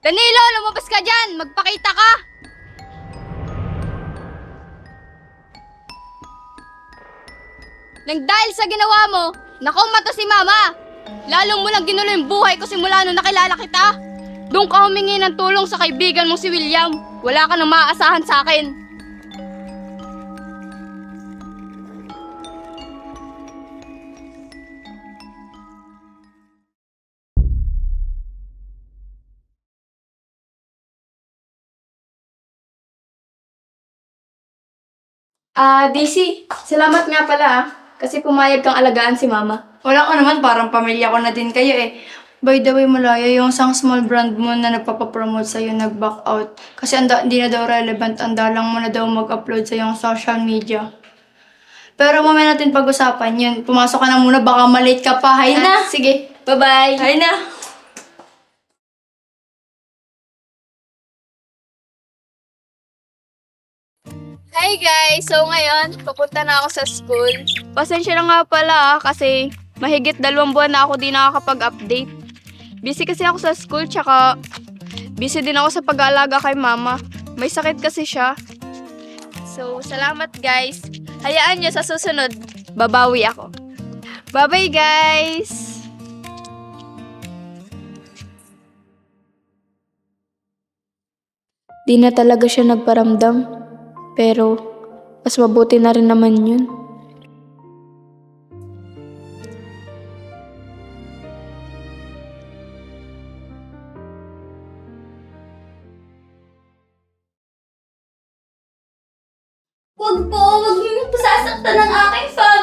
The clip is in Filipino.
Danilo, lumabas ka dyan! Magpakita ka! Nang dahil sa ginawa mo, nakumato si Mama! Lalo mo lang ginulo yung buhay ko simula nung nakilala kita! Doon ka humingi ng tulong sa kaibigan mong si William. Wala ka nang maaasahan sa akin. Daisy, salamat nga pala kasi pumayag kang alagaan si Mama. Wala ko naman, parang pamilya ko na din kayo eh. By the way, Malaya, yung isang small brand mo na nagpapapromote sa'yo nag-back out. Kasi hindi na daw relevant, andalang mo na daw mag-upload sa yung social media. Pero mamaya natin pag-usapan yun. Pumasok ka na muna, baka malate ka pa. Hay na! Sige, bye-bye! Hay na! Hi guys! So ngayon, papunta na ako sa school. Pasensya na nga pala kasi mahigit 2 buwan na ako di nakakapag-update. Busy kasi ako sa school tsaka busy din ako sa pag-aalaga kay Mama. May sakit kasi siya. So, salamat guys. Hayaan nyo sa susunod, babawi ako. Bye-bye guys! Di na talaga siya nagparamdam, pero mas mabuti na rin naman yun. Huwag po! Huwag niyo po sasaktan ng aking family!